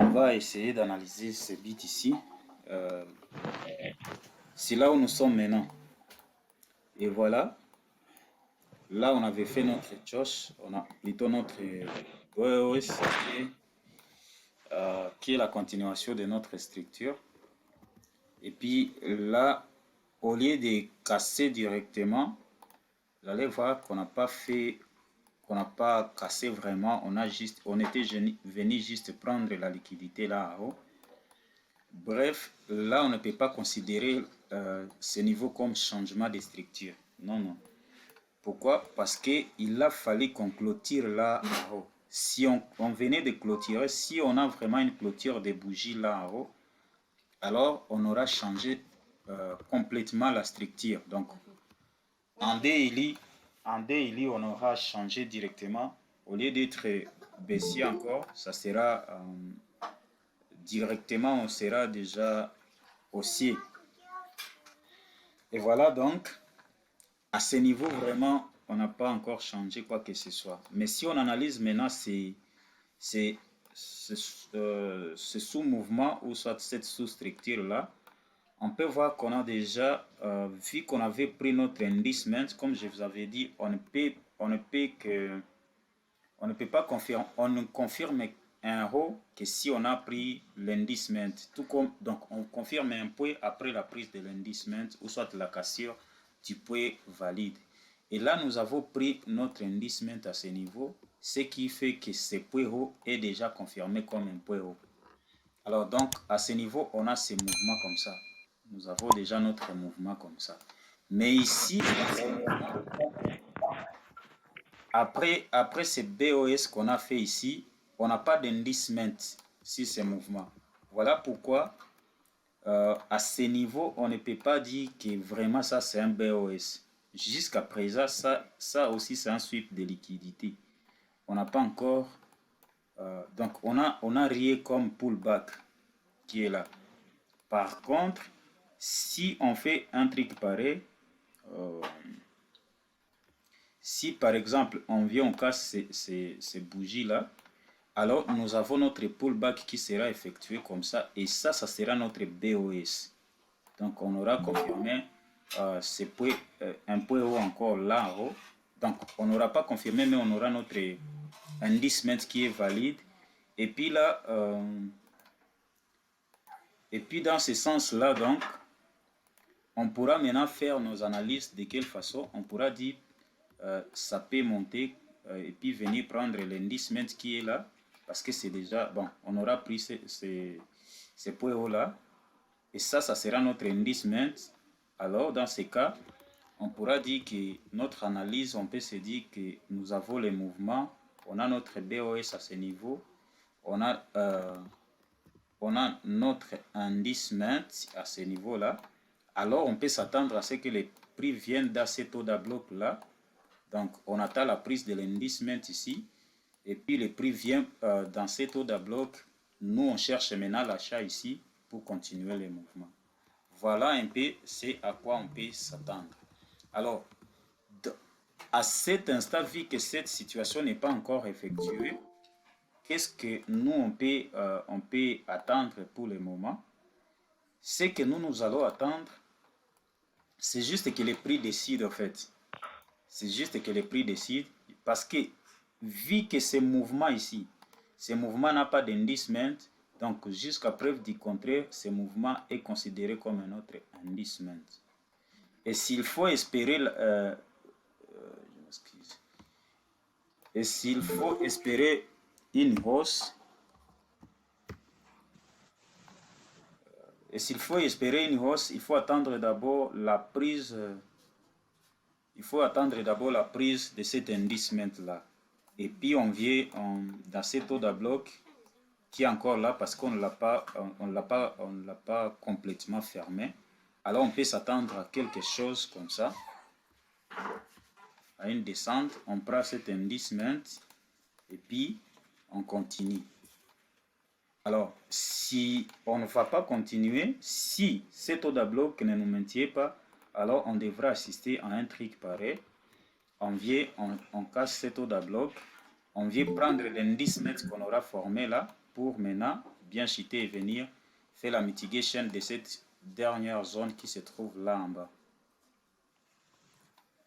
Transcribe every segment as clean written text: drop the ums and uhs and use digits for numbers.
On va essayer d'analyser ce bit ici. C'est là où nous sommes maintenant. Et voilà, là on avait fait notre choche, on a plutôt notre OS qui est la continuation de notre structure. Et puis là, au lieu de casser directement, vous allez voir qu'on n'a pas fait, qu'on n'a pas cassé vraiment, on était venu juste prendre la liquidité là en haut. Bref, là on ne peut pas considérer ce niveau comme changement de structure. Non, non. Pourquoi? Parce qu'il a fallu qu'on clôture là en haut. Si on venait de clôturer, si on a vraiment une clôture de bougies là en haut, alors on aura changé complètement la structure. Donc, en daily, on aura changé directement. Au lieu d'être baissier encore, ça sera directement, on sera déjà haussier. Et voilà donc, à ce niveau, vraiment, on n'a pas encore changé quoi que ce soit. Mais si on analyse maintenant ce sous-mouvement ou soit cette sous-structure-là, on peut voir qu'on a déjà, vu qu'on avait pris notre indicement, comme je vous avais dit, on ne peut pas confirmer, on ne confirme un haut que si on a pris l'indicement. Tout comme, donc on confirme un point après la prise de l'indicement ou soit la cassure du point valide. Et là, nous avons pris notre indicement à ce niveau, ce qui fait que ce point haut est déjà confirmé comme un point haut. Alors donc, à ce niveau, on a ces mouvements comme ça. Nous avons déjà notre mouvement comme ça. Mais ici, après ce BOS qu'on a fait ici, on n'a pas d'indicement sur ces mouvements. Voilà pourquoi, à ce niveau, on ne peut pas dire que vraiment ça c'est un BOS. Jusqu'à présent, ça aussi c'est un sweep de liquidité. On n'a pas encore... donc on a rien comme pullback qui est là. Par contre, si on fait un truc pareil, si par exemple on vient, on casse ces bougies-là, alors nous avons notre pullback qui sera effectué comme ça, et ça sera notre BOS. Donc on aura confirmé un point haut encore là en haut. Donc on n'aura pas confirmé, mais on aura notre indicement qui est valide. Et puis là, et puis dans ce sens-là, donc, on pourra maintenant faire nos analyses de quelle façon on pourra dire ça peut monter et puis venir prendre l'indicement qui est là, parce que c'est déjà, bon, on aura pris ces points hauts là, et ça sera notre indicement. Alors dans ce cas, on pourra dire que notre analyse, on peut se dire que nous avons les mouvements, on a notre BOS à ce niveau, on a notre indicement à ce niveau là. Alors on peut s'attendre à ce que les prix viennent dans ce taux de bloc là. Donc on attend la prise de l'indicement ici, et puis le prix vient dans ce taux de bloc. Nous on cherche maintenant l'achat ici pour continuer les mouvements. Voilà un peu c'est à quoi on peut s'attendre. Alors à cet instant, vu que cette situation n'est pas encore effectuée, qu'est-ce que nous on peut attendre pour le moment? Ce que nous allons attendre, c'est juste que les prix décident en fait. C'est juste que les prix décident, parce que vu que ce mouvement ici, ce mouvement n'a pas d'indicement, donc jusqu'à preuve du contraire, ce mouvement est considéré comme un autre indicement. Et s'il faut espérer, et s'il faut espérer une hausse, il faut attendre d'abord la prise. Il faut attendre d'abord la prise de cet indicement-là. Et puis on vient dans ce taux de bloc qui est encore là parce qu'on ne l'a pas complètement fermé. Alors on peut s'attendre à quelque chose comme ça, à une descente. On prend cet indicement et puis on continue. Alors, si on ne va pas continuer, si ce taux de bloc ne nous maintient pas, alors on devra assister à un truc pareil. On vient, on casse ce taux de bloc, on vient prendre l'indicement qu'on aura formé là pour maintenant bien cheater et venir faire la mitigation de cette dernière zone qui se trouve là en bas.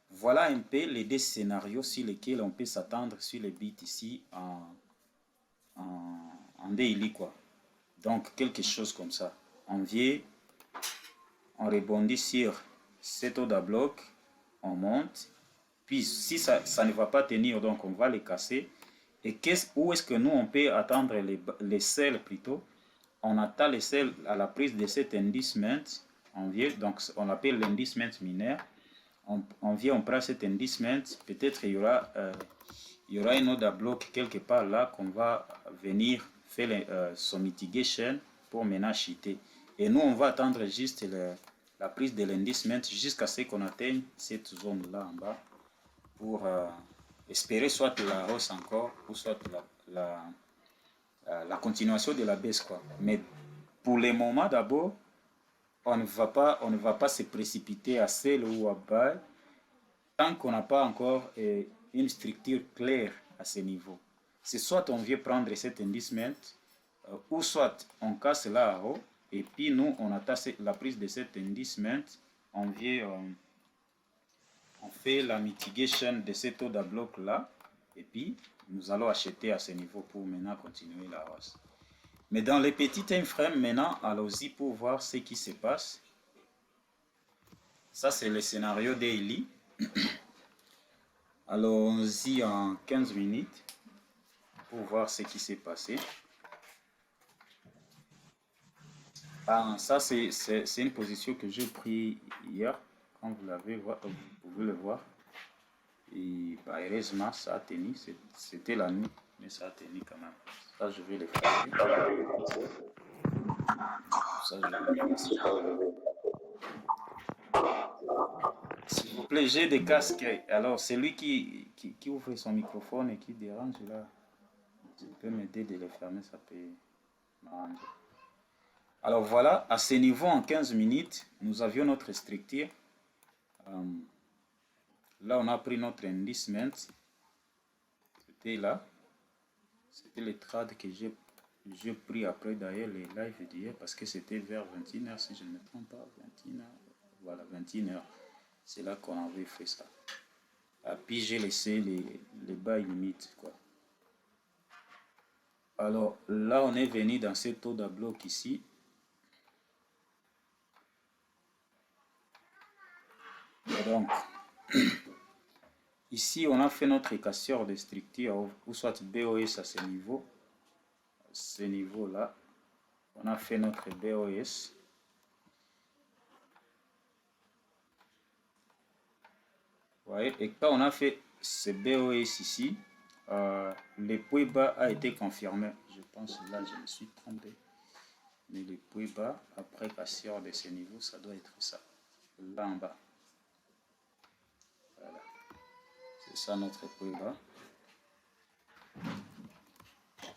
Voilà un peu les deux scénarios sur lesquels on peut s'attendre sur les bits ici en daily quoi. Donc quelque chose comme ça. On vient, on rebondit sur cet order block, on monte, puis si ça ne va pas tenir, donc on va les casser. Et où est-ce que nous on peut attendre les sels plutôt? On attend les sels à la prise de cet inducement. On vient, donc on appelle l'inducement mineur. On vient, on prend cet inducement. Peut-être il y aura un order block quelque part là qu'on va venir faire son mitigation pour maintenant cheater. Et nous on va attendre juste la prise de l'inducement jusqu'à ce qu'on atteigne cette zone là en bas pour espérer soit la hausse encore ou soit la continuation de la baisse quoi. Mais pour le moment d'abord on ne va pas se précipiter à sell ou à buy tant qu'on n'a pas encore une structure claire à ce niveau. C'est soit on vient prendre cet inducement ou soit on casse là haut et puis nous on attend la prise de cet inducement, on vient on fait la mitigation de cet order block là et puis nous allons acheter à ce niveau pour maintenant continuer la hausse. Mais dans les petits time frames maintenant, allons-y pour voir ce qui se passe. Ça c'est le scénario daily. Allons-y en 15 minutes pour voir ce qui s'est passé. Ah, ça c'est une position que j'ai pris hier, comme vous pouvez le voir. Et bah, heureusement ça a tenu, c'était la nuit, mais ça a tenu quand même. Ça je vais le faire. Ça, s'il vous plaît, j'ai des casques. Alors celui qui ouvre son microphone et qui dérange là, tu peux m'aider de le fermer, ça peut m'arranger. Alors voilà, à ce niveau, en 15 minutes, nous avions notre structure. Là, on a pris notre inducement. C'était là. C'était le trade que j'ai pris après d'ailleurs les lives d'hier parce que c'était vers 21h, si je ne me trompe pas. 21h. Voilà, 21h. C'est là qu'on avait fait ça. Et puis j'ai laissé les buy limite, quoi. Alors là, on est venu dans cet order block ici. Et donc, ici, on a fait notre casseur de structure, ou soit BOS à ce niveau-là. On a fait notre BOS. Vous voyez, et quand on a fait ce BOS ici, le point bas a été confirmé. Je pense que là, je me suis trompé. Mais le point bas, après casseur de ce niveau, ça doit être ça. Là en bas. Voilà. C'est ça notre point bas.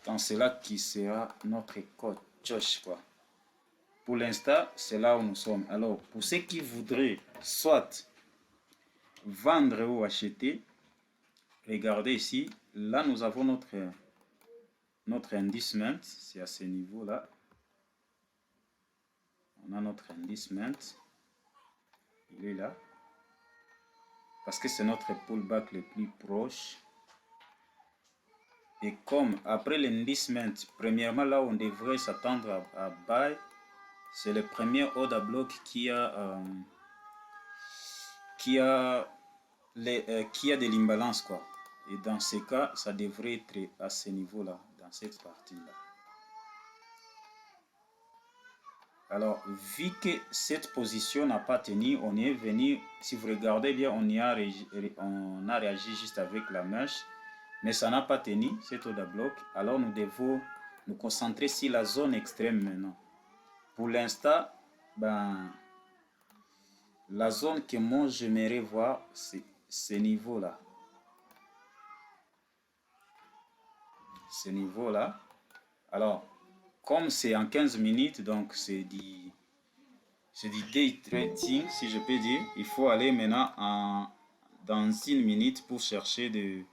Donc c'est là qui sera notre code Josh quoi. Pour l'instant, c'est là où nous sommes. Alors, pour ceux qui voudraient soit vendre ou acheter, regardez ici. Là, nous avons notre inducement. C'est à ce niveau-là. On a notre inducement. Il est là. Parce que c'est notre pullback le plus proche. Et comme après l'inducement, premièrement là où on devrait s'attendre à buy, c'est le premier order block qui a de l'imbalance quoi. Et dans ce cas, ça devrait être à ce niveau-là, dans cette partie-là. Alors, vu que cette position n'a pas tenu, on est venu, si vous regardez bien, on a réagi juste avec la mèche. Mais ça n'a pas tenu, cet order block. Alors nous devons nous concentrer sur la zone extrême maintenant. Pour l'instant, ben, la zone que moi j'aimerais voir, c'est ce niveau-là. Ce niveau-là. Alors, comme c'est en 15 minutes, donc c'est du day trading, si je peux dire. Il faut aller maintenant dans une minute pour chercher des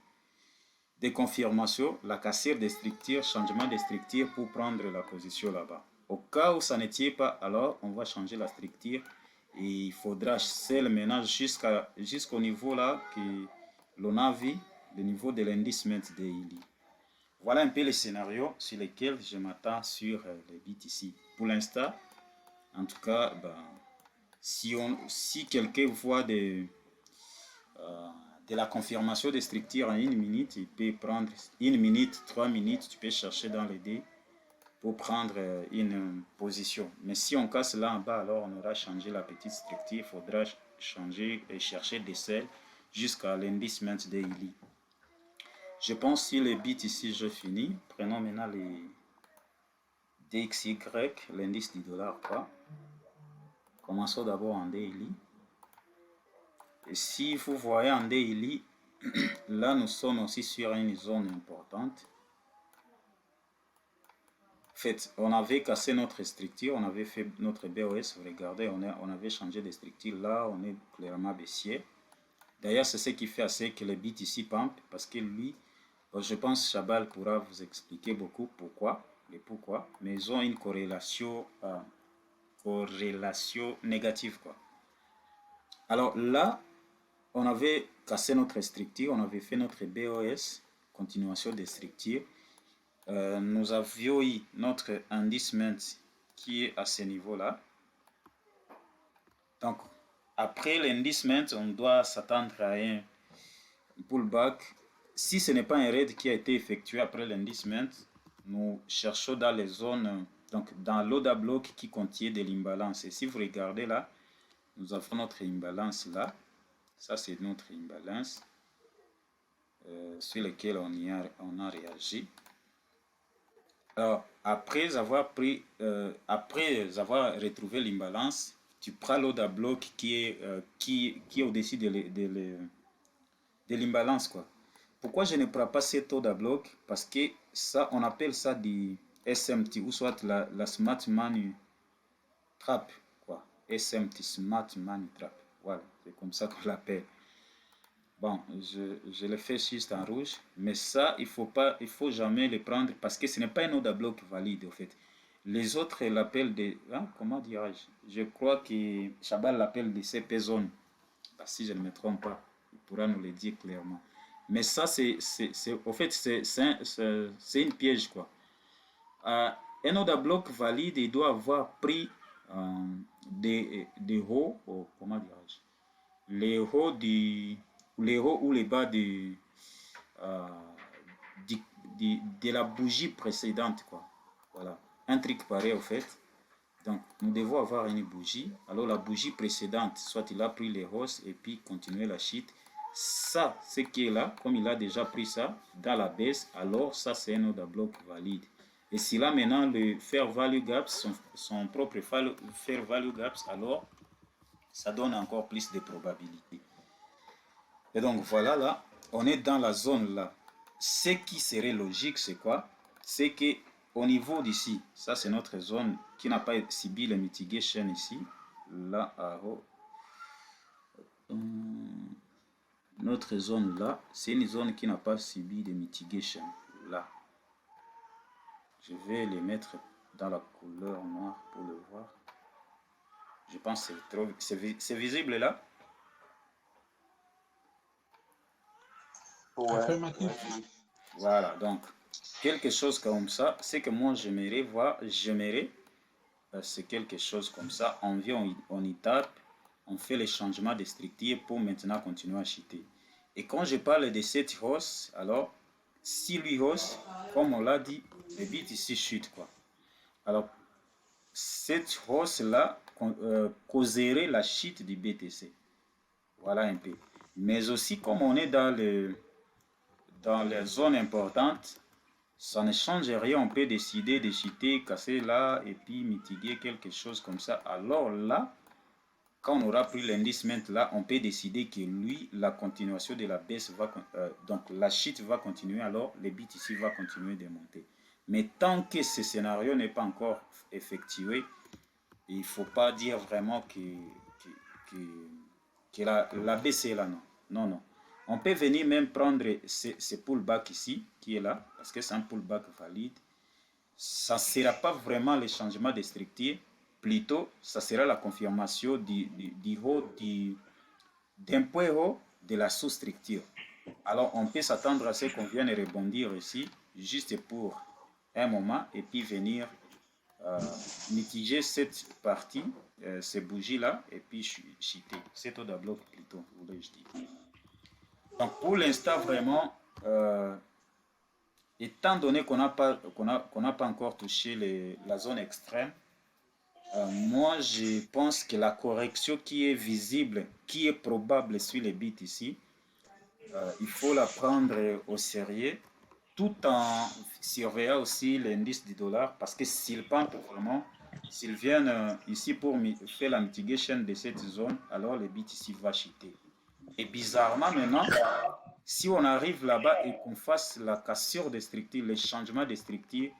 de confirmation, la cassure des structures, changement des structures pour prendre la position là-bas. Au cas où ça ne tient pas, alors on va changer la structure et il faudra faire le ménage jusqu'au niveau là que l'on a vu, le niveau de l'indice daily. Voilà un peu les scénarios sur lesquels je m'attends sur les BTC. Pour l'instant, en tout cas, si quelqu'un voit de la confirmation des structures en 1 minute, il peut prendre 1 minute, 3 minutes, tu peux chercher dans les dés pour prendre une position. Mais si on casse là en bas, alors on aura changé la petite structure, il faudra changer et chercher des selles jusqu'à l'indice daily. Je pense si les bits ici, je finis. Prenons maintenant les DXY, l'indice du dollar. Quoi. Commençons d'abord en daily. Et si vous voyez en daily, là nous sommes aussi sur une zone importante. En fait, on avait cassé notre structure, on avait fait notre BOS. Regardez, on avait changé de structure. Là, on est clairement baissier. D'ailleurs, c'est ce qui fait assez que les bits ici pump, parce que lui, je pense que Chabal pourra vous expliquer beaucoup pourquoi, mais ils ont une corrélation négative. Quoi. Alors là, on avait cassé notre structure, on avait fait notre BOS, continuation des structures. Nous avions eu notre indice qui est à ce niveau-là. Donc, après l'indice on doit s'attendre à un pullback. Si ce n'est pas un raid qui a été effectué après l'indice nous cherchons dans les zones, donc dans l'order block qui contient de l'imbalance. Et si vous regardez là, nous avons notre imbalance là. Ça, c'est notre imbalance sur lequel on a réagi. Alors, après avoir retrouvé l'imbalance, tu prends l'order block qui est au-dessus de l'imbalance, quoi. Pourquoi je ne prends pas cet order block? Parce que ça, on appelle ça du SMT, ou soit la Smart Money Trap, quoi. SMT, Smart Money Trap. Voilà, c'est comme ça qu'on l'appelle. Bon, je le fais juste en rouge, mais ça, il faut jamais le prendre parce que ce n'est pas un order block valide, en fait. Les autres l'appellent des, comment dirais-je? Je crois que Chabal l'appelle des CP zones. Si je ne me trompe pas, il pourra nous le dire clairement. Mais ça, en fait, c'est une piège, quoi. Un order block valide, il doit avoir pris des hauts, comment dirais-je, les hauts ou les bas de la bougie précédente, quoi. Voilà, un truc pareil, au fait. Donc, nous devons avoir une bougie. Alors, la bougie précédente, soit il a pris les hausses et puis continuer la chute. Ça, ce qui est là, comme il a déjà pris ça dans la baisse, alors ça, c'est un order block valide. Et s'il a maintenant le fair value gaps, son propre fair value gaps, alors ça donne encore plus de probabilités. Et donc, voilà, là, on est dans la zone là. Ce qui serait logique, c'est quoi? C'est que au niveau d'ici, ça c'est notre zone qui n'a pas subi le mitigation ici. Là, notre zone là, c'est une zone qui n'a pas subi de mitigation. Là, je vais les mettre dans la couleur noire pour le voir. Je pense que c'est visible là. Ouais. Voilà, donc quelque chose comme ça, c'est que moi j'aimerais voir, c'est quelque chose comme ça, on vient, on y tape, on fait les changements de structure pour maintenant continuer à chuter. Et quand je parle de cette hausse, alors si lui hausse, comme on l'a dit, le bit ici chute, quoi. Alors cette hausse là causerait la chute du BTC. Voilà un peu. Mais aussi comme on est dans les zones importantes, ça ne change rien. On peut décider de chuter, casser là et puis mitiguer quelque chose comme ça. Alors là, quand on aura pris l'indice là, on peut décider que lui, la continuation de la baisse va, donc la chute va continuer, alors le bit ici va continuer de monter. Mais tant que ce scénario n'est pas encore effectué, il ne faut pas dire vraiment que la baisse est là, non. Non, non. On peut venir même prendre ce pullback ici, qui est là, parce que c'est un pullback valide. Ça ne sera pas vraiment le changement de structure, plutôt ça sera la confirmation du haut, d'un point haut de la sous-structure. Alors on peut s'attendre à ce qu'on vienne rebondir ici, juste pour un moment, et puis venir mitiger cette partie, ces bougies-là, et puis chuter. C'est au bloc plutôt, voulais-je dire. Donc pour l'instant, vraiment, étant donné qu'on n'a pas, pas encore touché la zone extrême, moi je pense que la correction qui est visible, qui est probable sur les bits ici, il faut la prendre au sérieux, tout en surveillant aussi l'indice du dollar, parce que s'ils pensent vraiment, s'ils viennent ici pour faire la mitigation de cette zone, alors le bit ici va chuter. Et bizarrement maintenant, si on arrive là-bas et qu'on fasse la cassure des structures, le changement des structures,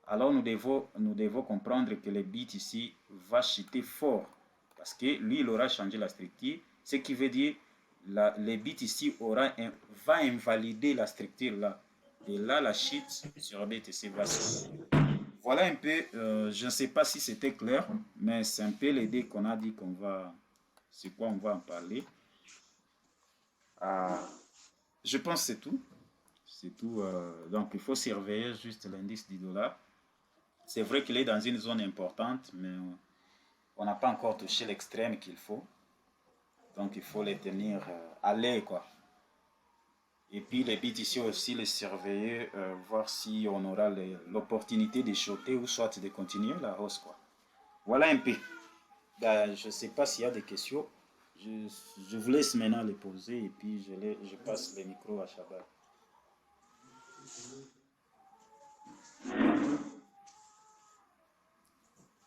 alors nous devons comprendre que le bit ici va chuter fort. Parce que lui, il aura changé la structure, ce qui veut dire le bit ici va invalider la structure là. Et là, la chute sur BTC va se faire. Voilà un peu, je ne sais pas si c'était clair, mais c'est un peu l'idée qu'on a dit qu'on va, c'est quoi on va en parler. Je pense que c'est tout. C'est tout. Donc, il faut surveiller juste l'indice du dollar. C'est vrai qu'il est dans une zone importante, mais on n'a pas encore touché l'extrême qu'il faut. Donc, il faut les tenir à l'air, quoi. Et puis, les bits ici aussi, les surveiller, voir si on aura l'opportunité de shorter ou soit de continuer la hausse, quoi. Voilà un peu. Ben, je ne sais pas s'il y a des questions. Je vous laisse maintenant les poser et puis je passe le micro à Shabbat.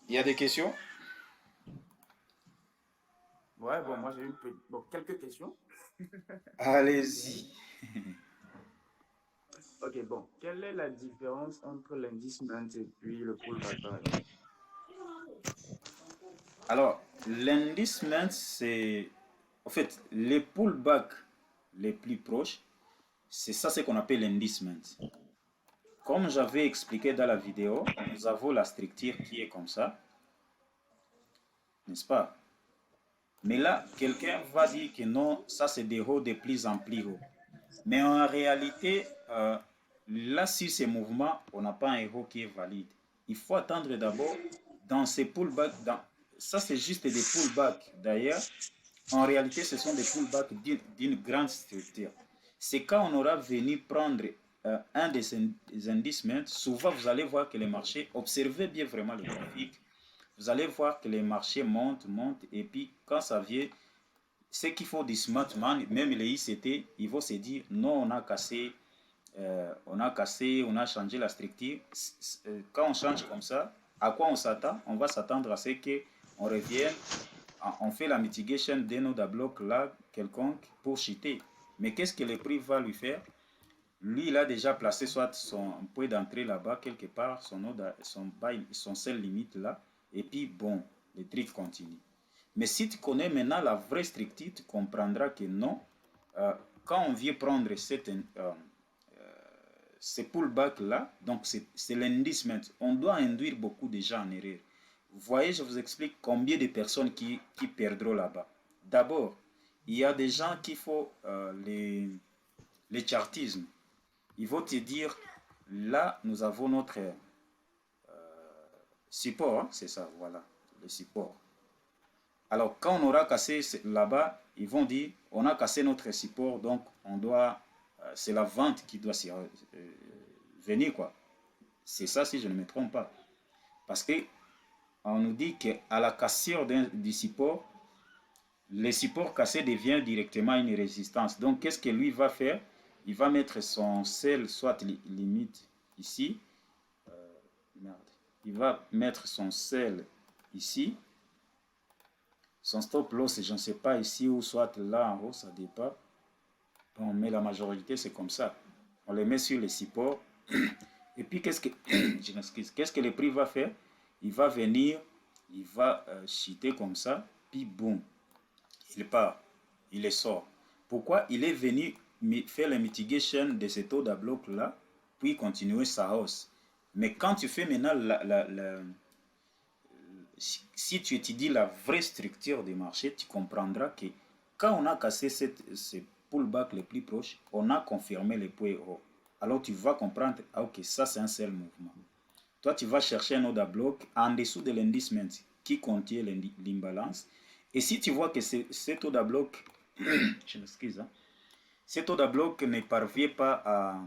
Il y a des questions? Ouais, bon, moi j'ai quelques questions. Allez-y. Ok, bon, quelle est la différence entre l'indice Mint et puis le pullback par exemple? Alors, l'indice c'est... En fait, les pullbacks les plus proches, c'est ça ce qu'on appelle l'indice. Comme j'avais expliqué dans la vidéo, nous avons la structure qui est comme ça, n'est-ce pas? Mais là, quelqu'un va dire que non, ça c'est des hauts de plus en plus haut. Mais en réalité, là, sur ces mouvements, on n'a pas un haut qui est valide. Il faut attendre d'abord dans ces pullbacks. Ça, c'est juste des pullbacks. D'ailleurs, en réalité, ce sont des pullbacks d'une grande structure. C'est quand on aura venu prendre un des indices, souvent vous allez voir que les marchés, observez bien vraiment le graphique, vous allez voir que les marchés montent, montent, et puis quand ça vient, ce qu'il faut du smartman, même les ICT, ils vont se dire non, on a changé la structure. Quand on change comme ça, à quoi on s'attend? On va s'attendre à ce qu'on revienne, on fait la mitigation de nos blocs là, quelconque, pour chuter. Mais qu'est-ce que le prix va lui faire? Lui, il a déjà placé soit son point d'entrée là-bas, quelque part, son sell limite là, et puis bon, le truc continue. Mais si tu connais maintenant la vraie structure, tu comprendras que non, quand on vient prendre ces pullbacks-là, donc c'est l'indice, on doit induire beaucoup de gens en erreur. Vous voyez, je vous explique combien de personnes qui perdront là-bas. D'abord, il y a des gens qui font les chartismes. Ils vont te dire, là, nous avons notre support, hein, c'est ça, voilà, le support. Alors, quand on aura cassé là-bas, ils vont dire, on a cassé notre support, donc on doit, c'est la vente qui doit venir, quoi. C'est ça, si je ne me trompe pas. Parce que on nous dit qu'à la cassure du support, le support cassé devient directement une résistance. Donc, qu'est-ce que lui va faire? Il va mettre son sell, soit limite ici. Merde. Il va mettre son sell ici. Son stop loss, je ne sais pas ici ou soit là en haut, ça dépend. Bon, mais la majorité, c'est comme ça. On les met sur les supports. Et puis, qu'est-ce que le prix va faire? Il va venir, il va chuter comme ça, puis boum, il part, il les sort. Pourquoi il est venu faire la mitigation de cet order bloc là, puis continuer sa hausse. Mais quand tu fais maintenant si tu étudies la vraie structure du marché, tu comprendras que quand on a cassé ces pullbacks les plus proches, on a confirmé les points hauts. Alors tu vas comprendre, ah ok, ça c'est un seul mouvement. Toi, tu vas chercher un order bloc en dessous de l'indice qui contient l'imbalance. Et si tu vois que cet order bloc, je m'excuse, hein, cet order bloc ne parvient pas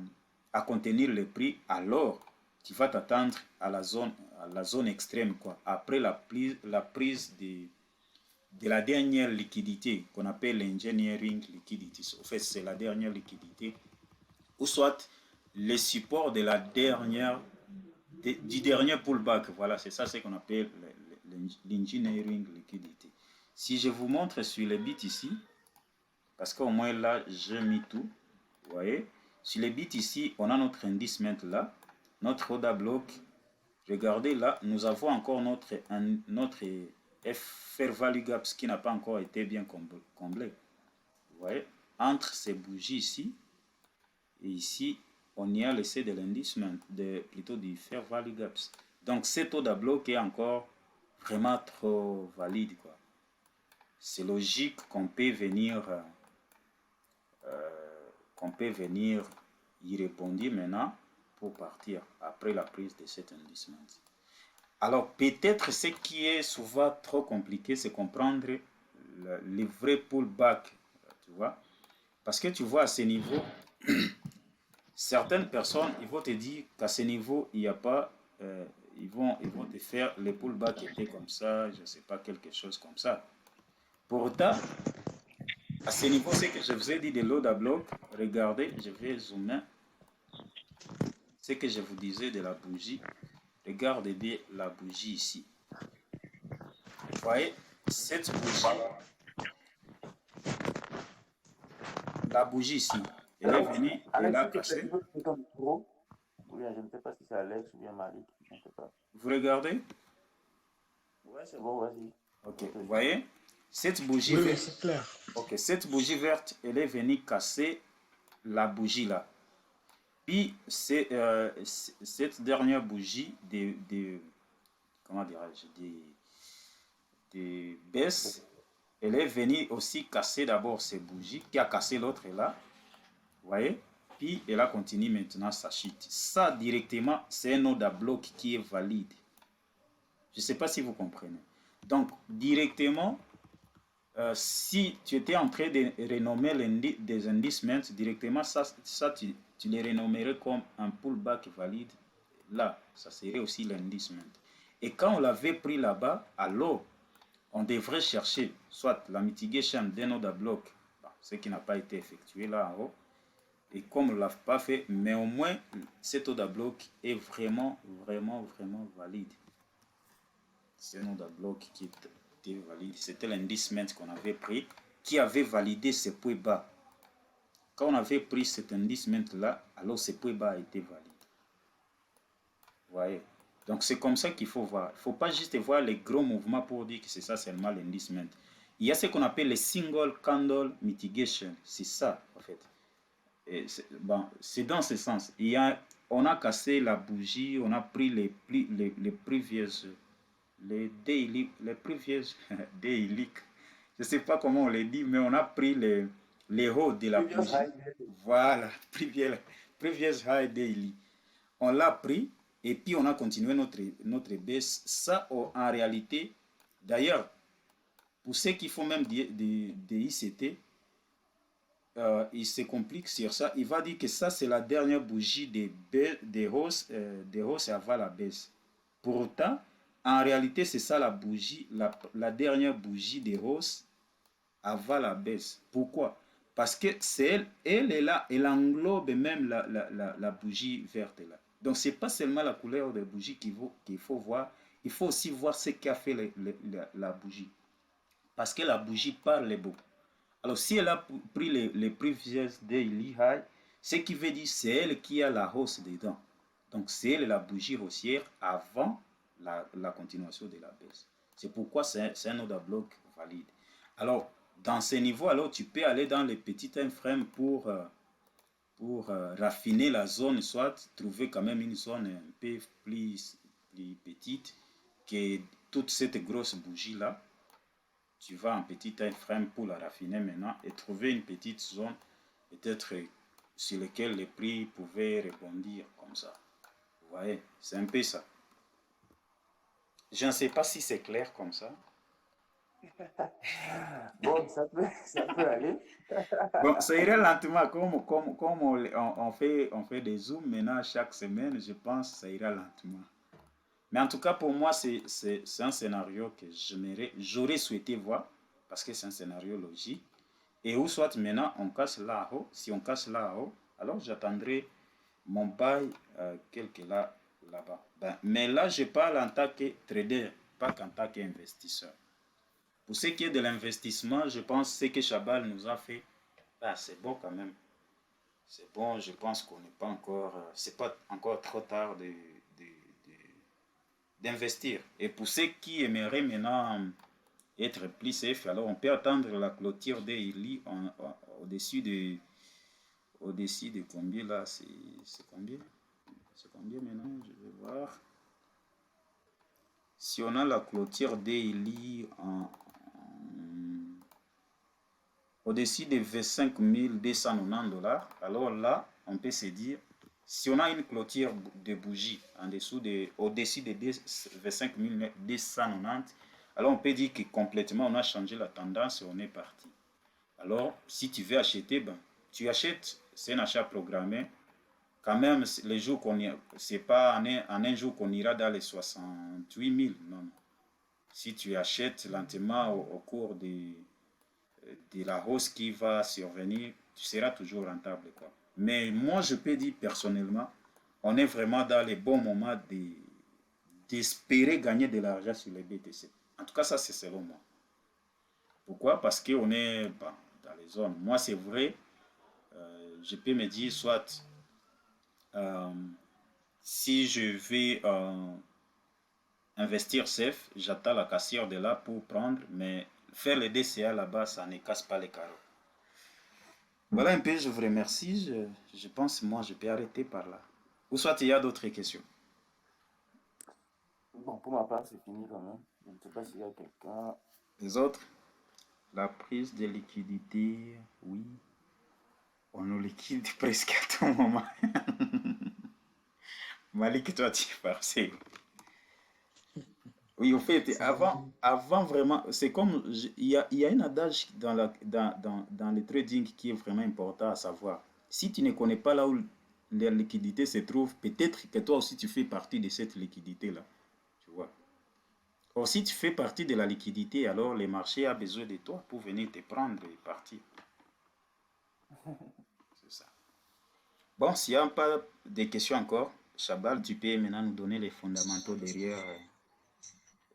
à contenir le prix, alors tu vas t'attendre à la zone extrême, quoi. Après la prise de la dernière liquidité qu'on appelle l'engineering liquidity. En fait, c'est la dernière liquidité, ou soit les supports de la dernière, du dernier pullback. Voilà, c'est ça ce qu'on appelle l'engineering liquidity. Si je vous montre sur les bits ici, parce qu'au moins là, j'ai mis tout. Vous voyez, sur les bits ici, on a notre indice là, notre order block. Regardez là, nous avons encore notre fair value gaps qui n'a pas encore été bien comblé. Vous voyez, entre ces bougies ici et ici, on y a laissé de l'indice, plutôt du fair value gaps. Donc cet order block est encore vraiment trop valide, quoi. C'est logique qu'on peut venir y répondre maintenant pour partir après la prise de cet indice. Alors peut-être ce qui est souvent trop compliqué, c'est comprendre le vrai pullback, tu vois, parce que tu vois à ce niveau, certaines personnes, ils vont te dire qu'à ce niveau, il n'y a pas, ils vont te faire les pullbacks étaient comme ça, je ne sais pas, quelque chose comme ça. Pourtant, à ce niveau, c'est que je vous ai dit de l'order block. Regardez, je vais zoomer. Ce que je vous disais de la bougie. Regardez bien la bougie ici. Vous voyez, cette bougie, la bougie ici, elle est venue, elle a cassé. Oui, je ne sais pas si c'est Alex ou bien Malik, je ne sais pas. Vous regardez? Ouais, c'est bon, vas-y. Ok, vous voyez, cette bougie verte, c'est clair. Ok, cette bougie verte, elle est venue casser la bougie là. Puis cette dernière bougie comment dirais-je, des baisses, elle est venue aussi casser d'abord ces bougies, qui a cassé l'autre là, vous voyez, puis elle a continué maintenant sa chute. Ça directement, c'est un order block qui est valide. Je ne sais pas si vous comprenez. Donc directement, si tu étais en train de renommer des indices, directement ça tu les renommerais comme un pullback valide. Là, ça serait aussi l'indice. Et quand on l'avait pris là-bas, alors on devrait chercher soit la mitigation d'un order block, ce qui n'a pas été effectué là en haut, et comme on ne l'a pas fait, mais au moins cet order block est vraiment valide. C'est un order block qui était valide. C'était l'indice qu'on avait pris, qui avait validé ce point bas. Quand on avait pris cet indice là, alors ce point bas a été valide. Vous voyez? Donc c'est comme ça qu'il faut voir. Il ne faut pas juste voir les gros mouvements pour dire que c'est ça seulement l'indice. Il y a ce qu'on appelle les single candle mitigation. C'est ça en fait. C'est dans ce sens. On a cassé la bougie, on a pris les previous, les previous daily. Je ne sais pas comment on les dit, mais on a pris les hauts de la bougie. Voilà, previous high daily. On l'a pris. Et puis on a continué notre baisse. Ça, en réalité, d'ailleurs, pour ceux qui font même des ICT, il se complique sur ça. Il va dire que ça, c'est la dernière bougie des hausses avant la baisse. Pourtant, en réalité, c'est ça la bougie, la dernière bougie des hausses avant la baisse. Pourquoi? Parce que c'est elle est là, elle englobe même la bougie verte là. Donc, ce n'est pas seulement la couleur de bougie qu'il faut voir, il faut aussi voir ce qu'a fait la bougie. Parce que la bougie parle beaucoup. Alors, si elle a pris les previous daily high, ce qui veut dire c'est elle qui a la hausse dedans. Donc, c'est elle la bougie haussière avant la continuation de la baisse. C'est pourquoi c'est un order block valide. Alors, Dans ces niveaux, alors tu peux aller dans les petits time frames pour raffiner la zone, soit trouver quand même une zone un peu plus petite que toute cette grosse bougie-là. Tu vas en petit time frame pour la raffiner maintenant et trouver une petite zone peut-être sur laquelle les prix pouvaient rebondir comme ça. Vous voyez, c'est un peu ça. Je ne sais pas si c'est clair comme ça. Bon, ça peut aller. Bon, ça irait lentement, comme on fait des zooms maintenant chaque semaine, je pense que ça ira lentement. Mais en tout cas, pour moi, c'est un scénario que j'aurais souhaité voir, parce que c'est un scénario logique. Et où soit maintenant, on casse là-haut. Si on casse là-haut, alors j'attendrai mon bail quelque là-bas. Ben, mais là, je parle en tant que trader, pas qu'en tant qu'investisseur. Pour ce qui est de l'investissement, je pense que ce que Chabal nous a fait, ben, c'est bon quand même. C'est bon, je pense qu'on n'est pas encore, c'est pas encore trop tard d'investir. Et pour ceux qui aimeraient maintenant être plus safe, alors on peut attendre la clôture des ILI au-dessus de combien là, c'est combien? C'est combien maintenant? Je vais voir. Si on a la clôture des ILI au-dessus de 25 290 $, alors là, on peut se dire, si on a une clôture de bougie au-dessus de 25 290, alors on peut dire que complètement on a changé la tendance et on est parti. Alors, si tu veux acheter, ben, tu achètes, c'est un achat programmé. Quand même, les jours qu'on y, c'est pas en un jour qu'on ira dans les 68 000, non, non. Si tu achètes lentement au cours de la hausse qui va survenir, tu seras toujours rentable, quoi. Mais moi, je peux dire personnellement, on est vraiment dans les bons moments d'espérer gagner de l'argent sur les BTC. En tout cas, ça, c'est selon moi. Pourquoi? Parce qu'on est dans les zones. Moi, c'est vrai, je peux me dire, soit euh, si je vais investir safe, j'attends la cassière de là pour prendre, mais faire les DCA là-bas, ça ne casse pas les carreaux. Voilà un peu, je vous remercie. Je pense, moi, je peux arrêter par là. Ou soit il y a d'autres questions. Bon, pour ma part, c'est fini quand même. Je ne sais pas s'il y a quelqu'un. Les autres, la prise de liquidité, oui. On nous liquide presque à tout moment. Malik, toi, tu es passé. Oui, au fait, avant vraiment, c'est comme, il y a un adage dans le trading qui est vraiment important à savoir. Si tu ne connais pas là où la liquidité se trouve, peut-être que toi aussi tu fais partie de cette liquidité-là. Tu vois. Or, si tu fais partie de la liquidité, alors le marché a besoin de toi pour venir te prendre et partir. C'est ça. Bon, s'il n'y a pas de questions encore, Chabal, tu peux maintenant nous donner les fondamentaux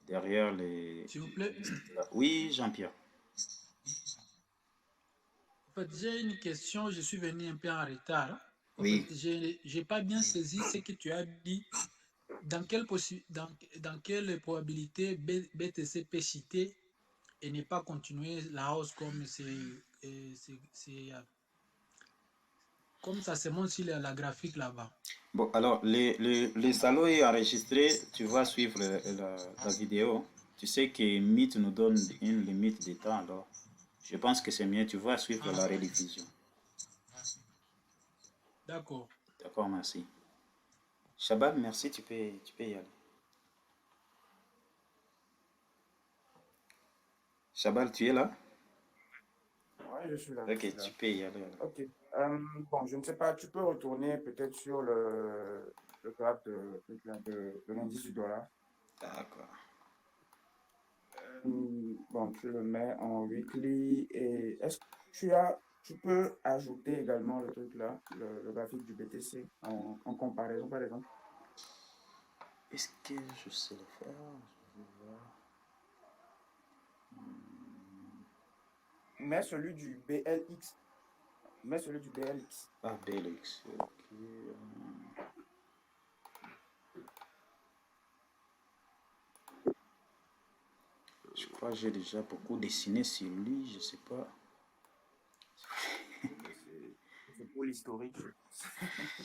derrière les... S'il vous plaît. Oui, Jean-Pierre. En fait, j'ai une question. Je suis venu un peu en retard. En Oui. fait, je n'ai pas bien saisi ce que tu as dit. Dans quelle probabilité BTC peut chuter et ne pas continuer la hausse comme ça se montre sur la graphique là-bas. Bon, alors, le salon est enregistré. Tu vas suivre la vidéo. Tu sais que Meet nous donne une limite de temps, alors je pense que c'est mieux. Tu vas suivre la rediffusion. D'accord. D'accord, merci. Shabab, merci, tu peux y aller. Shabab, tu es là? Oui, je suis là. Ok, Je suis là. tu peux y aller. Alors. Ok. Bon, je ne sais pas, tu peux retourner peut-être sur le graphe de l'indice du dollar. D'accord. Bon, tu le mets en weekly et est-ce que tu peux ajouter également le truc là, le graphique du BTC en comparaison par exemple? Est-ce que je sais le faire? Je vais voir. Mets celui du BLX. Mets celui du BLX. Ah, BLX. Ok. Je crois que j'ai déjà beaucoup dessiné sur lui, je sais pas. C'est pour l'historique, je pense.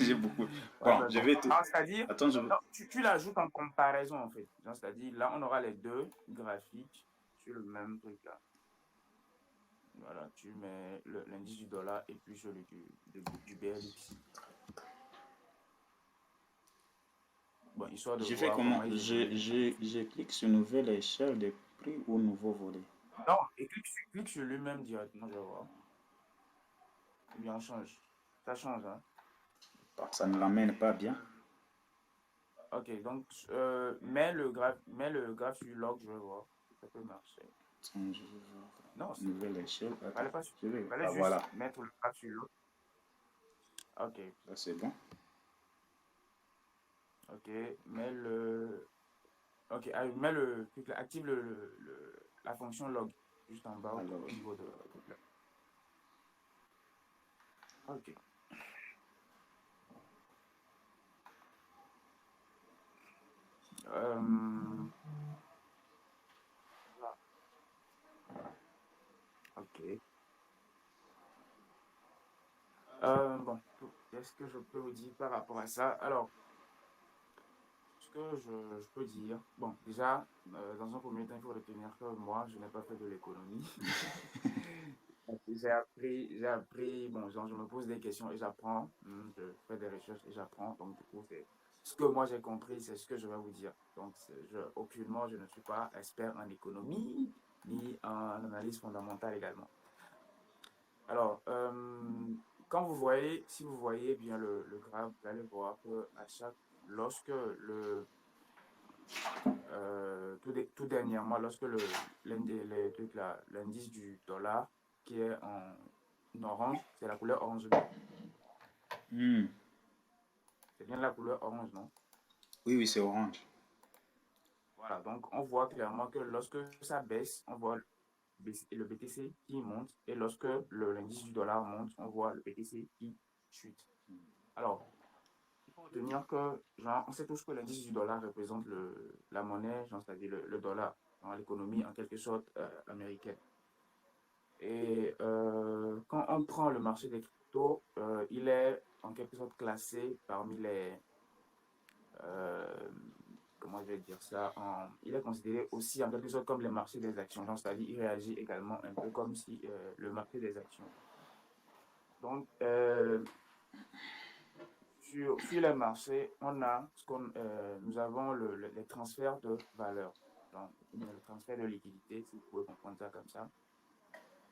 J'ai beaucoup. Ouais, Bon, mais je bon. vais te. Non, c'est-à-dire, Attends, je vais. non, tu l'ajoutes en comparaison, en fait. Genre, c'est-à-dire, là, on aura les deux graphiques sur le même truc, là. Voilà, tu mets l'indice du dollar et puis celui du BLX. Bon, histoire de Je fais voir comment? comment ils évoluent. Je clique sur nouvelle échelle des prix ou nouveau volet. Non, et clique sur lui-même directement, je vais voir. Ou bien on change. Ça change, hein. Bon, ça ne l'amène pas bien. Ok, donc mets le graphe sur log, je vais voir. Ça peut marcher. Attends, je vais voir. Non, Nouvelle échelle. fallait Attends, pas, je vais. fallait Ah, juste voilà. mettre le graphe sur log. Ok, Ça, c'est bon. ok, ok, mets active la fonction log juste en bas Alors, au niveau de. Ok. Euh, ok. Bon, qu'est-ce que je peux vous dire par rapport à ça? Alors, ce que je peux dire, bon, déjà, dans un premier temps, il faut retenir que moi, je n'ai pas fait de l'économie. J'ai appris, bon, genre, je me pose des questions et j'apprends, je fais des recherches et j'apprends, donc du coup, c'est ce que moi j'ai compris, c'est ce que je vais vous dire. Donc, aucunement, je ne suis pas expert en économie, ni en analyse fondamentale également. Alors, quand vous voyez, si vous voyez bien le graphe, vous allez voir que lorsque tout dernièrement, lorsque l'indice du dollar qui est en orange, c'est la couleur orange. hmm. C'est bien la couleur orange, non? Oui, oui, c'est orange. Voilà, donc on voit clairement que lorsque ça baisse, on voit le BTC qui monte, et lorsque l'indice du dollar monte, on voit le BTC qui chute. Alors, il faut retenir que, genre, on sait tous que l'indice du dollar représente la monnaie, genre, c'est-à-dire le dollar, dans l'économie en quelque sorte américaine. Et quand on prend le marché des cryptos, il est en quelque sorte classé parmi euh, comment je vais dire ça, il est considéré aussi en quelque sorte comme le marché des actions, donc c'est-à-dire il réagit également un peu comme si le marché des actions. Donc, sur les marchés, nous avons les transferts de valeur, donc le transfert de liquidité, si vous pouvez comprendre ça comme ça.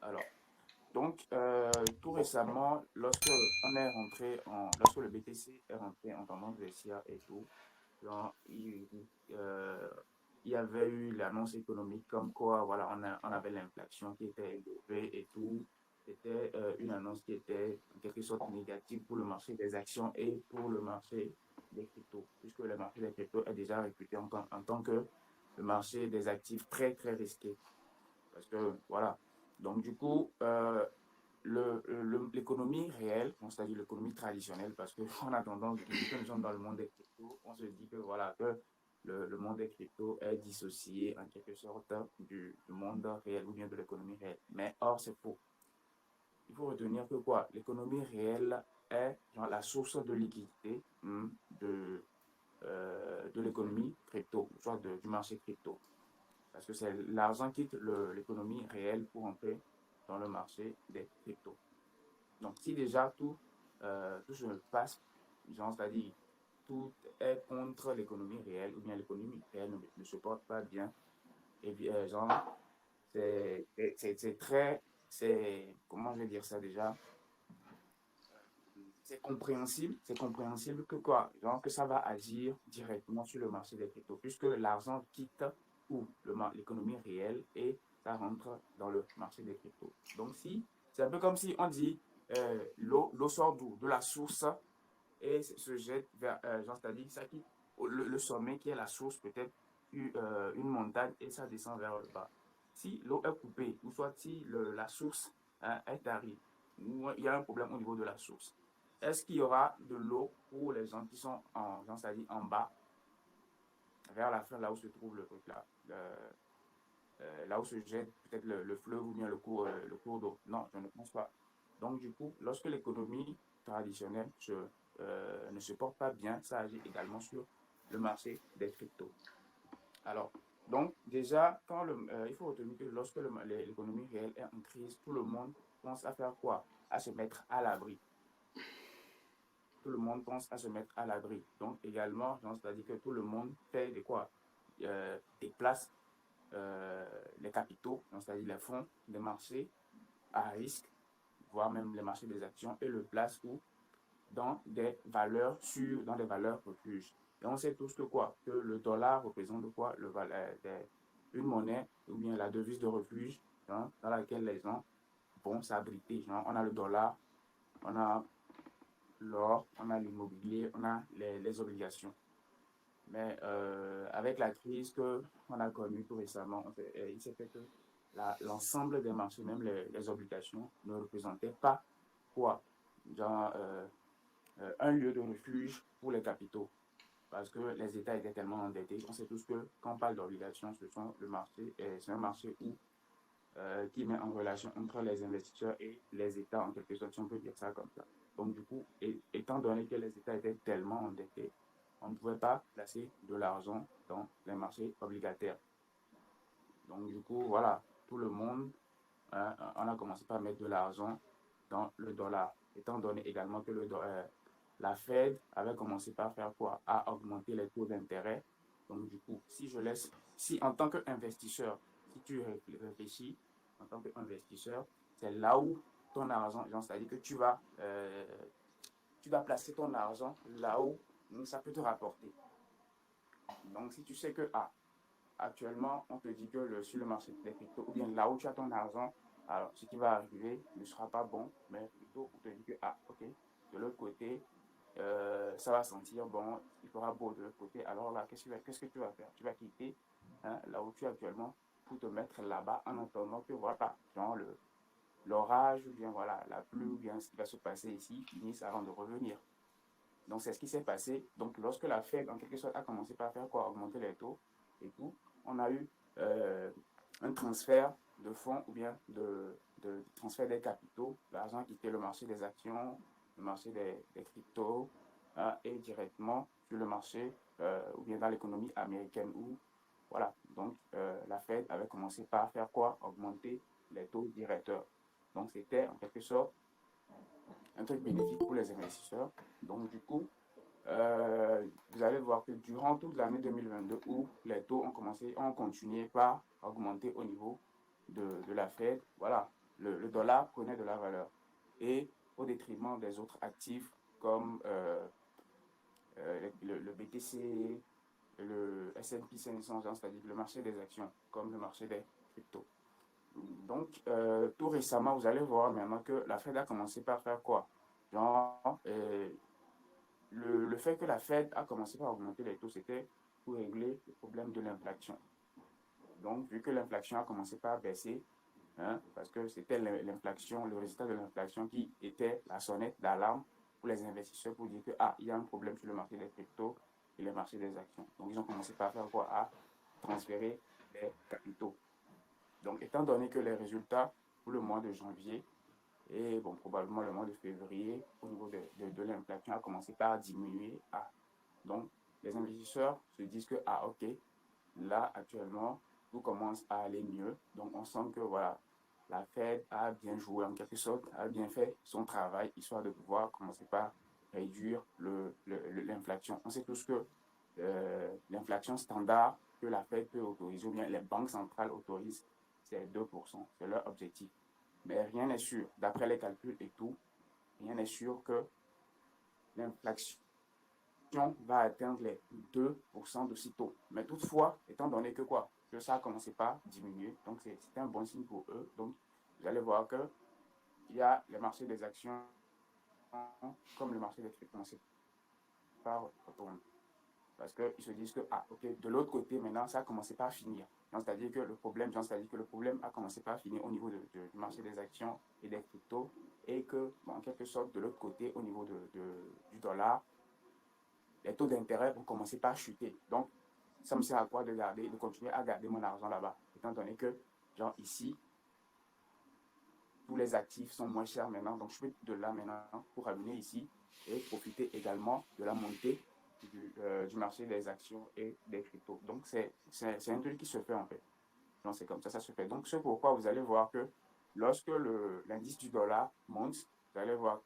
Alors, donc, tout récemment, lorsque le BTC est rentré en tendance baissière et tout, genre, il y avait eu l'annonce économique comme quoi, voilà, on avait l'inflation qui était élevée et tout. C'était une annonce qui était en quelque sorte négative pour le marché des actions et pour le marché des cryptos, puisque le marché des cryptos est déjà réputé en tant que le marché des actifs très, très risqué. Parce que, voilà. Donc, du coup, l'économie réelle, c'est-à-dire l'économie traditionnelle, parce qu'on a tendance, depuis que nous sommes dans le monde des cryptos, on se dit que voilà, que le monde des cryptos est dissocié en quelque sorte du monde réel ou bien de l'économie réelle. Mais or, c'est faux. Il faut retenir que quoi? L'économie réelle est genre, la source de liquidité de l'économie crypto, soit du marché crypto. Parce que c'est l'argent quitte l'économie réelle pour entrer dans le marché des cryptos. Donc, si déjà tout se passe, c'est-à-dire tout est contre l'économie réelle, ou bien l'économie réelle ne se porte pas bien, et bien, genre, c'est très, comment je vais dire ça déjà? C'est compréhensible que quoi? Genre que ça va agir directement sur le marché des cryptos, puisque l'argent quitte ou l'économie réelle et ça rentre dans le marché des cryptos. Donc si, c'est un peu comme si on dit l'eau sort d'où? De la source et se jette vers, genre c'est-à-dire ça quitte le sommet qui est la source, peut-être une montagne et ça descend vers le bas. Si l'eau est coupée, ou soit si la source hein, est aride, ou il y a un problème au niveau de la source, est-ce qu'il y aura de l'eau pour les gens qui sont c'est-à-dire en bas, vers la fin, là où se trouve le truc là, là où se jette peut-être le fleuve ou bien le cours d'eau. Non, je ne pense pas. Donc, du coup, lorsque l'économie traditionnelle ne se porte pas bien, ça agit également sur le marché des cryptos. Alors, donc, déjà, il faut retenir que lorsque l'économie réelle est en crise, tout le monde pense à faire quoi? À se mettre à l'abri. Tout le monde pense à se mettre à l'abri. Donc, également, c'est-à-dire que tout le monde fait de quoi? Déplace les capitaux, c'est-à-dire les fonds des marchés à risque, voire même les marchés des actions, et le place où? Dans des valeurs sûres, dans des valeurs refuges. Et on sait tous que quoi? Que le dollar représente quoi? Une monnaie ou bien la devise de refuge, hein, dans laquelle les gens vont s'abriter. On a le dollar, on a l'or, on a l'immobilier, on a les obligations. Mais avec la crise qu'on a connue tout récemment, il s'est fait que l'ensemble des marchés, même les obligations, ne représentaient pas quoi? Genre, un lieu de refuge pour les capitaux. Parce que les États étaient tellement endettés. On sait tous que quand on parle d'obligations, c'est un marché qui met en relation entre les investisseurs et les États, en quelque sorte, si on peut dire ça comme ça. Donc, du coup, étant donné que les États étaient tellement endettés, on ne pouvait pas placer de l'argent dans les marchés obligataires. Donc, du coup, voilà, tout le monde, hein, on a commencé par mettre de l'argent dans le dollar, étant donné également que la Fed avait commencé par faire quoi? À augmenter les taux d'intérêt. Donc, du coup, si en tant qu'investisseur, si tu réfléchis en tant qu'investisseur, c'est là où ton argent, c'est-à-dire que tu vas placer ton argent là où ça peut te rapporter. Donc, si tu sais que, actuellement, on te dit que sur le marché des cryptos, ou bien là où tu as ton argent, alors ce qui va arriver ne sera pas bon, mais plutôt on te dit que, ok, de l'autre côté, ça va sentir bon, il fera beau de l'autre côté. Alors là, qu'est-ce que tu vas faire? Tu vas quitter, hein, là où tu es actuellement pour te mettre là-bas en attendant que voilà, genre l'orage ou bien voilà, la pluie ou bien ce qui va se passer ici finisse avant de revenir. Donc c'est ce qui s'est passé. Donc lorsque la Fed en quelque sorte a commencé par faire quoi? Augmenter les taux et tout, on a eu un transfert de fonds ou bien de transfert des capitaux, l'argent quittait le marché des actions, le marché des cryptos, hein, et directement sur le marché ou bien dans l'économie américaine où, voilà, donc la Fed avait commencé par faire quoi? Augmenter les taux directeurs. Donc c'était en quelque sorte un truc bénéfique pour les investisseurs. Donc du coup, vous allez voir que durant toute l'année 2022 où les taux ont continué par augmenter au niveau de la Fed, voilà, le dollar prenait de la valeur. Et au détriment des autres actifs comme le BTC, le S&P 500, c'est-à-dire le marché des actions, comme le marché des cryptos. Donc, tout récemment, vous allez voir maintenant que la Fed a commencé par faire quoi? Genre, le fait que la Fed a commencé par augmenter les taux, c'était pour régler le problème de l'inflation. Donc, vu que l'inflation a commencé par baisser, hein, parce que c'était l'inflation, le résultat de l'inflation qui était la sonnette d'alarme pour les investisseurs pour dire que, il y a un problème sur le marché des cryptos et le marché des actions. Donc, ils ont commencé par faire quoi? À transférer les capitaux. Donc, étant donné que les résultats pour le mois de janvier et bon, probablement le mois de février, au niveau de l'inflation, a commencé par diminuer. Donc, les investisseurs se disent que, ok, là, actuellement, tout commence à aller mieux. Donc, on sent que, voilà, la Fed a bien joué en quelque sorte, a bien fait son travail, histoire de pouvoir commencer par réduire l'inflation. On sait tous que l'inflation standard que la Fed peut autoriser, ou bien les banques centrales autorisent, c'est 2%, c'est leur objectif. Mais rien n'est sûr, d'après les calculs et tout, rien n'est sûr que l'inflation va atteindre les 2% de sitôt. Mais toutefois, étant donné que quoi, que ça a commencé par diminuer, donc c'était un bon signe pour eux. Donc, vous allez voir que il y a les marchés des actions comme le marché des cryptos par retourner. Parce qu'ils se disent que, ok, de l'autre côté, maintenant, ça a commencé par finir. C'est-à-dire que le problème a commencé par finir au niveau du marché des actions et des cryptos et que, bon, en quelque sorte, de l'autre côté, au niveau du dollar, les taux d'intérêt vont commencer par chuter. Donc, ça me sert à quoi de continuer à garder mon argent là-bas, étant donné que, genre ici, tous les actifs sont moins chers maintenant, donc je peux de là maintenant pour ramener ici et profiter également de la montée du marché des actions et des cryptos. Donc c'est un truc qui se fait en fait. Donc c'est comme ça se fait. Donc c'est pourquoi vous allez voir que lorsque l'indice du dollar monte, vous allez voir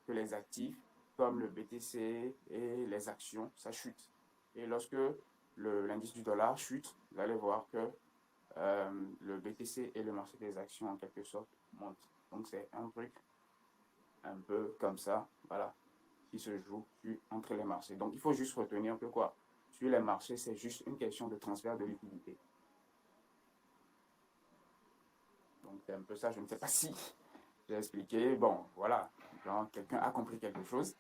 que les actifs comme le BTC et les actions, ça chute. Et lorsque l'indice du dollar chute, vous allez voir que le BTC et le marché des actions en quelque sorte montent. Donc c'est un truc un peu comme ça, voilà, qui se joue entre les marchés. Donc il faut juste retenir que quoi, sur les marchés, c'est juste une question de transfert de liquidité. Donc c'est un peu ça, je ne sais pas si j'ai expliqué. Bon, voilà, genre, quelqu'un a compris quelque chose.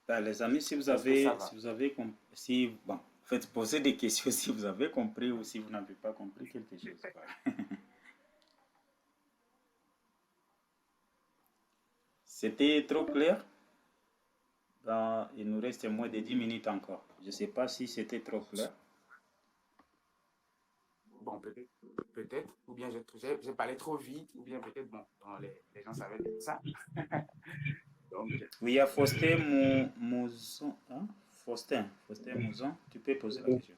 Ben, les amis, si vous avez compris, bon, faites poser des questions si vous avez compris ou si vous n'avez pas compris quelque chose. C'était trop clair? Ben, il nous reste moins de 10 minutes encore. Je ne sais pas si c'était trop clair. Bon, peut-être, ou bien j'ai parlé trop vite, ou bien peut-être, bon, les gens savaient ça. Donc, Oui, il y a Faustin Mouzon. Hein? Faustin Mouzon, tu peux poser la question.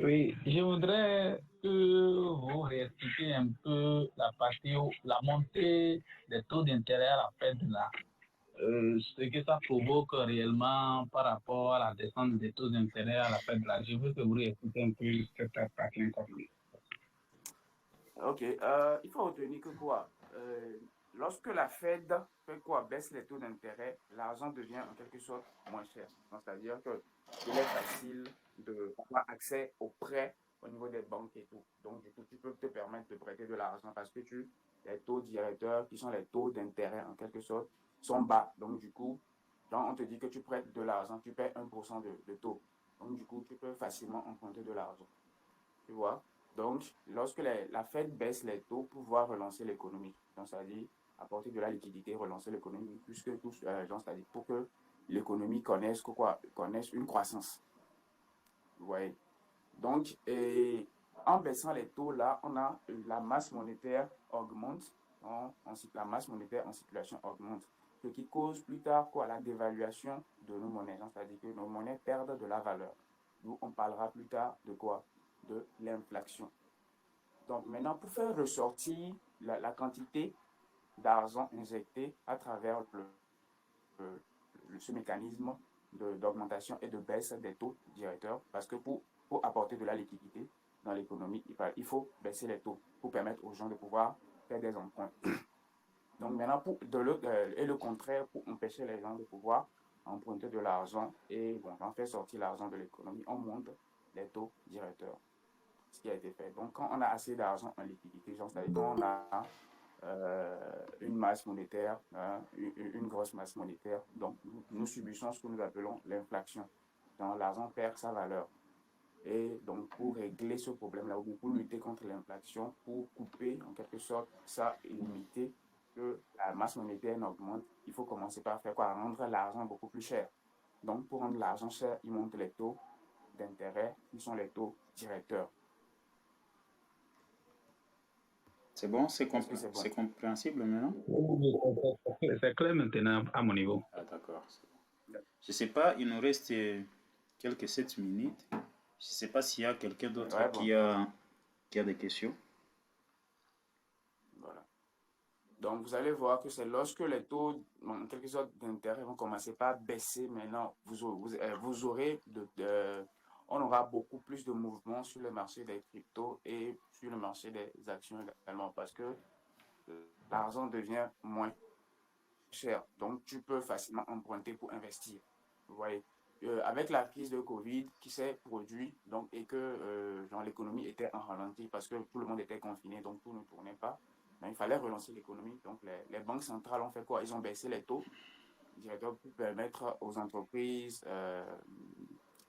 Oui, je voudrais que vous réexpliquiez un peu la partie, la montée des taux d'intérêt à la Fed là. Ce que ça provoque réellement par rapport à la descente des taux d'intérêt à la Fed là. Je veux que vous réexpliquiez un peu cette partie encore. ok, il faut retenir que quoi, lorsque la Fed fait quoi, baisse les taux d'intérêt, l'argent devient en quelque sorte moins cher. C'est-à-dire que il est facile d'avoir accès aux prêts au niveau des banques et tout. Donc, du coup, tu peux te permettre de prêter de l'argent parce que les taux directeurs, qui sont les taux d'intérêt en quelque sorte, sont bas. Donc, du coup, quand on te dit que tu prêtes de l'argent, tu paies 1% de taux. Donc, du coup, tu peux facilement emprunter de l'argent. Tu vois? Donc, lorsque la Fed baisse les taux pour pouvoir relancer l'économie, donc c'est-à-dire apporter de la liquidité, relancer l'économie, puisque tout, c'est-à-dire pour que l'économie connaisse une croissance. Vous voyez? Donc, en baissant les taux là, on a la masse monétaire augmente, la masse monétaire en circulation augmente, ce qui cause plus tard quoi, la dévaluation de nos monnaies, c'est-à-dire que nos monnaies perdent de la valeur. Nous, on parlera plus tard de quoi? De l'inflation. Donc maintenant, pour faire ressortir la quantité d'argent injecté à travers ce mécanisme d'augmentation et de baisse des taux directeurs, parce que pour apporter de la liquidité dans l'économie, il faut baisser les taux pour permettre aux gens de pouvoir faire des emprunts. Donc maintenant, et le contraire, pour empêcher les gens de pouvoir emprunter de l'argent et bon, en faire sortir l'argent de l'économie, on monte les taux directeurs. Ce qui a été fait. Donc, quand on a assez d'argent en liquidité, genre, c'est-à-dire quand on a une masse monétaire, hein, une grosse masse monétaire, donc nous subissons ce que nous appelons l'inflation. Donc, l'argent perd sa valeur. Et donc, pour régler ce problème-là, ou pour lutter contre l'inflation, pour couper en quelque sorte ça et limiter que la masse monétaire n'augmente, il faut commencer par faire quoi? Rendre l'argent beaucoup plus cher. Donc, pour rendre l'argent cher, ils montent les taux d'intérêt, qui sont les taux directeurs. C'est bon, c'est Est-ce que c'est bon? compréhensible maintenant? C'est clair maintenant à mon niveau. Ah, d'accord. Je ne sais pas, il nous reste quelques 7 minutes. Je ne sais pas s'il y a quelqu'un d'autre Ouais, bon. qui a des questions. Voilà. Donc, vous allez voir que c'est lorsque les taux, en quelque sorte, d'intérêt vont commencer par baisser maintenant, on aura beaucoup plus de mouvements sur le marché des cryptos et sur le marché des actions également parce que l'argent devient moins cher. Donc, tu peux facilement emprunter pour investir. Vous voyez, avec la crise de Covid qui s'est produite donc, et que genre, l'économie était en ralenti parce que tout le monde était confiné, donc tout ne tournait pas. Mais il fallait relancer l'économie. Donc, les banques centrales ont fait quoi? Ils ont baissé les taux directeurs pour permettre aux entreprises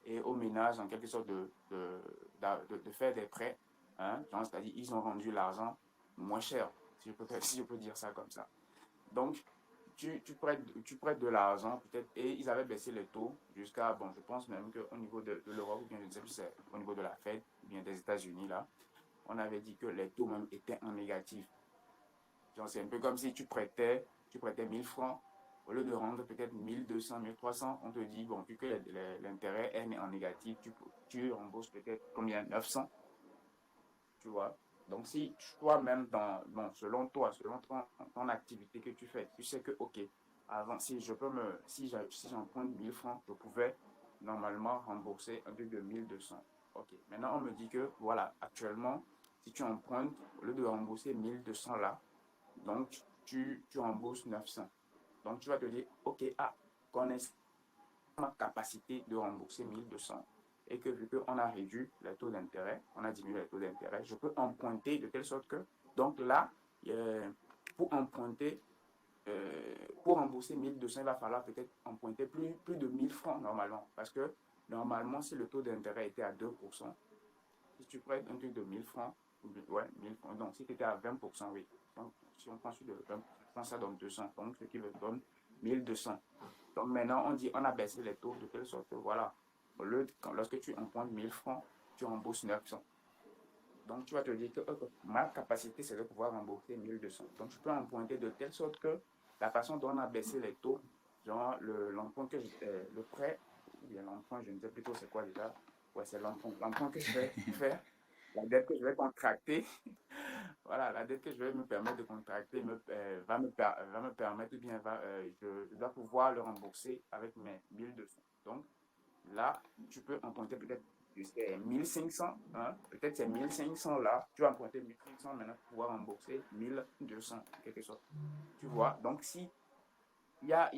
et aux ménages, en quelque sorte, de faire des prêts. Hein? C'est-à-dire ils ont rendu l'argent moins cher, si je peux dire ça comme ça. Donc, tu prêtes de l'argent peut-être, et ils avaient baissé les taux jusqu'à, bon, je pense même qu'au niveau de l'Europe, ou bien je ne sais plus si c'est au niveau de la Fed, ou bien des États-Unis, là, on avait dit que les taux même étaient en négatif. Genre, c'est un peu comme si tu prêtais 1000 francs, au lieu de rendre peut-être 1200, 1300, on te dit, bon, vu que l'intérêt est en négatif, tu rembourses peut-être combien? 900, tu vois. Donc, si toi-même, bon, selon toi, selon ton activité que tu fais, tu sais que, OK, avant, si j'emprunte 1000 francs, je pouvais normalement rembourser un truc de 1200. OK. Maintenant, on me dit que, voilà, actuellement, si tu empruntes, au lieu de rembourser 1200 là, donc tu rembourses 900. Donc, tu vas te dire, OK, connaissant ma capacité de rembourser 1200 et que vu qu'on a réduit les taux d'intérêt, on a diminué les taux d'intérêt, je peux emprunter de telle sorte que, donc là, pour emprunter, pour rembourser 1200, il va falloir peut-être emprunter plus de 1000 francs normalement. Parce que normalement, si le taux d'intérêt était à 2%, si tu prêtes un truc de 1000 francs, ouais, 1000 francs, donc si tu étais à 20%, oui. Donc, si on prend sur de 20%, ça donne 200. Donc, ce qui me donne 1200. Donc, maintenant, on a baissé les taux de telle sorte que, voilà, lorsque tu empruntes 1000 francs, tu rembourses 900. Donc, tu vas te dire que ma capacité, c'est de pouvoir rembourser 1200. Donc, je peux emprunter de telle sorte que la façon dont on a baissé les taux, genre l'emprunt le prêt, ou bien l'emprunt, je ne sais plus trop c'est quoi déjà. Ouais, c'est l'emprunt que je vais faire, la dette que je vais contracter. Voilà, la dette que je vais me permettre de contracter va me permettre, ou bien je dois pouvoir le rembourser avec mes 1200. Donc, là, tu peux emprunter peut-être jusqu'à 1500, hein? Peut-être c'est 1500 là, tu vas emprunter 1500 maintenant pour pouvoir rembourser 1200, quelque chose. Tu vois, donc si il y a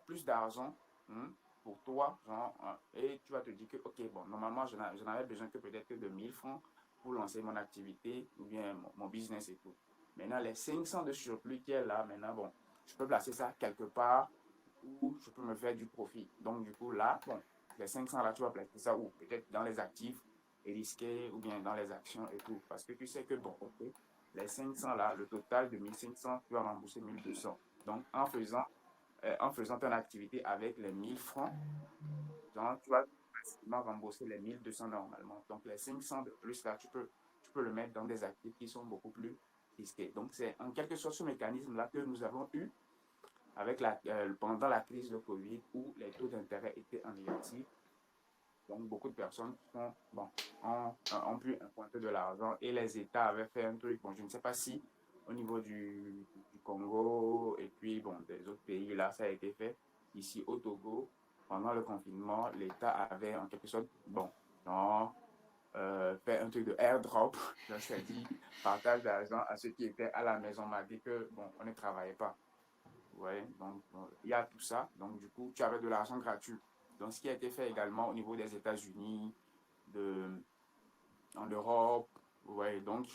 plus d'argent, hein, pour toi, genre, hein, et tu vas te dire que, ok, bon, normalement, je n'avais besoin que peut-être de 1000 francs pour lancer mon activité ou bien mon business et tout. Maintenant, les 500 de surplus qui est là, maintenant, bon, je peux placer ça quelque part où je peux me faire du profit. Donc, du coup, là, bon, les 500 là, tu vas placer ça où? Peut-être dans les actifs et risqués ou bien dans les actions et tout. Parce que tu sais que, bon, ok, les 500 là, le total de 1500, tu vas rembourser 1200. Donc, en faisant ton activité avec les 1000 francs, genre, tu vas facilement rembourser les 1200 normalement. Donc, les 500 de plus, là, tu peux le mettre dans des actifs qui sont beaucoup plus risqués. Donc, c'est en quelque sorte ce mécanisme-là que nous avons eu avec pendant la crise de Covid où les taux d'intérêt étaient en négatif. Donc, beaucoup de personnes ont pu emprunter de l'argent et les États avaient fait un truc. Bon, je ne sais pas si au niveau du Congo et puis bon, des autres pays, là, ça a été fait. Ici au Togo, pendant le confinement, l'État avait en quelque sorte, bon, non, fait un truc de airdrop, c'est-à-dire partage d'argent à ceux qui étaient à la maison malgré que, bon, on ne travaillait pas. Ouais, donc il y a tout ça. Donc, du coup, tu avais de l'argent gratuit. Donc, ce qui a été fait également au niveau des États-Unis, en Europe, ouais, donc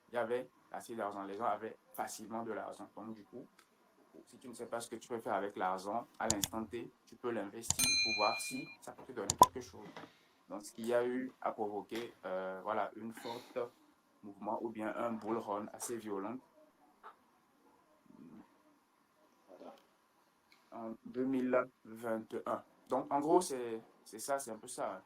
il y avait assez d'argent. Les gens avaient facilement de l'argent. Donc, du coup, si tu ne sais pas ce que tu peux faire avec l'argent, à l'instant T, tu peux l'investir pour voir si ça peut te donner quelque chose. Donc, ce qu'il y a eu à provoquer, voilà, une forte mouvement ou bien un bull run assez violent en 2021. Donc, en gros, c'est ça, c'est un peu ça.